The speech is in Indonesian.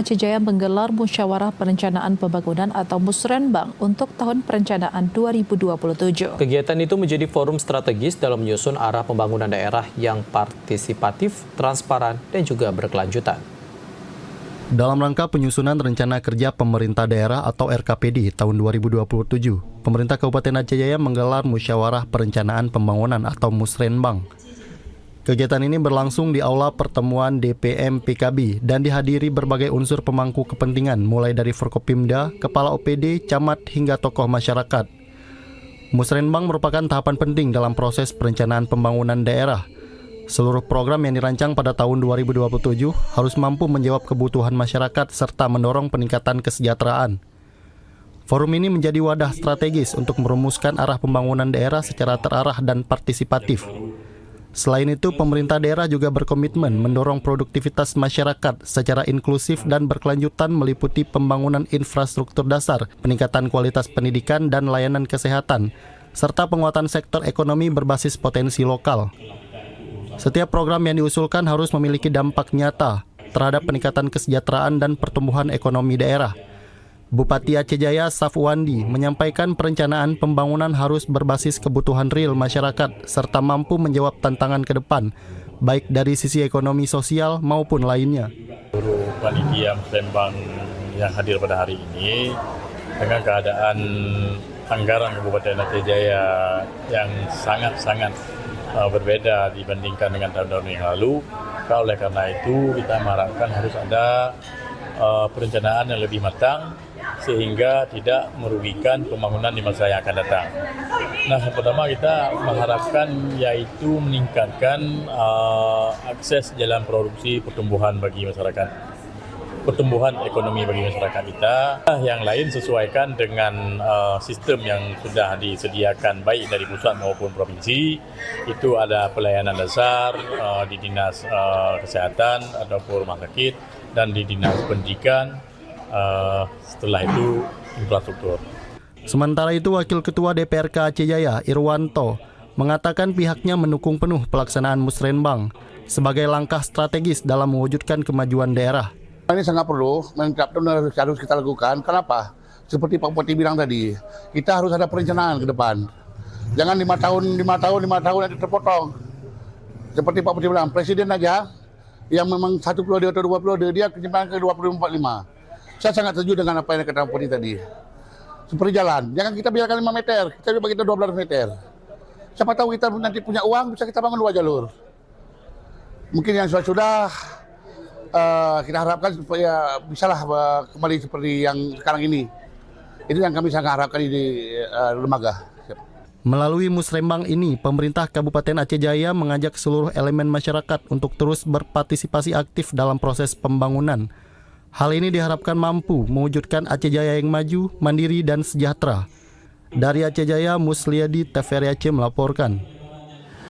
Aceh Jaya menggelar Musyawarah Perencanaan Pembangunan atau Musrenbang untuk tahun perencanaan 2027. Kegiatan itu menjadi forum strategis dalam menyusun arah pembangunan daerah yang partisipatif, transparan, dan juga berkelanjutan. Dalam rangka penyusunan Rencana Kerja Pemerintah Daerah atau RKPD tahun 2027, pemerintah Kabupaten Aceh Jaya menggelar Musyawarah Perencanaan Pembangunan atau Musrenbang. Kegiatan ini berlangsung di Aula Pertemuan DPM PKB dan dihadiri berbagai unsur pemangku kepentingan mulai dari Forkopimda, Kepala OPD, Camat hingga tokoh masyarakat. Musrenbang merupakan tahapan penting dalam proses perencanaan pembangunan daerah. Seluruh program yang dirancang pada tahun 2027 harus mampu menjawab kebutuhan masyarakat serta mendorong peningkatan kesejahteraan. Forum ini menjadi wadah strategis untuk merumuskan arah pembangunan daerah secara terarah dan partisipatif. Selain itu, pemerintah daerah juga berkomitmen mendorong produktivitas masyarakat secara inklusif dan berkelanjutan meliputi pembangunan infrastruktur dasar, peningkatan kualitas pendidikan dan layanan kesehatan, serta penguatan sektor ekonomi berbasis potensi lokal. Setiap program yang diusulkan harus memiliki dampak nyata terhadap peningkatan kesejahteraan dan pertumbuhan ekonomi daerah. Bupati Aceh Jaya Safwandi menyampaikan perencanaan pembangunan harus berbasis kebutuhan real masyarakat serta mampu menjawab tantangan ke depan, baik dari sisi ekonomi sosial maupun lainnya. Seluruh panitia Musrenbang yang hadir pada hari ini dengan keadaan anggaran Kabupaten Aceh Jaya yang sangat-sangat berbeda dibandingkan dengan tahun-tahun yang lalu. Oleh karena itu kita mengharapkan harus ada perencanaan yang lebih matang sehingga tidak merugikan pembangunan di masa yang akan datang. Nah, yang pertama kita mengharapkan yaitu meningkatkan akses jalan produksi pertumbuhan bagi masyarakat, pertumbuhan ekonomi bagi masyarakat kita. Yang lain sesuaikan dengan sistem yang sudah disediakan baik dari pusat maupun provinsi. Itu ada pelayanan dasar di Dinas Kesehatan ataupun rumah sakit dan di Dinas Pendidikan. Setelah itu infrastruktur. Sementara itu, Wakil Ketua DPRK Aceh Jaya Irwanto mengatakan pihaknya mendukung penuh pelaksanaan Musrenbang sebagai langkah strategis dalam mewujudkan kemajuan daerah. Ini sangat perlu, harus kita lakukan. Kenapa? Seperti Pak Bupati bilang tadi, kita harus ada perencanaan ke depan. Jangan 5 tahun nanti terpotong. Seperti Pak Bupati bilang, Presiden aja yang memang 1 periode atau 2 periode, dia kenyamanan ke 2045. Saya sangat setuju dengan apa yang kata Pak Bupati tadi. Seperti jalan, jangan kita biarkan 5 meter, kita coba kita 12 meter. Siapa tahu kita nanti punya uang, bisa kita bangun 2 jalur. Mungkin yang sudah kita harapkan supaya bisalah kembali seperti yang sekarang ini. Itu yang kami sangat harapkan di lembaga. Melalui Musrenbang ini, pemerintah Kabupaten Aceh Jaya mengajak seluruh elemen masyarakat untuk terus berpartisipasi aktif dalam proses pembangunan. Hal ini diharapkan mampu mewujudkan Aceh Jaya yang maju, mandiri, dan sejahtera. Dari Aceh Jaya, Musliadi TVRI Aceh melaporkan.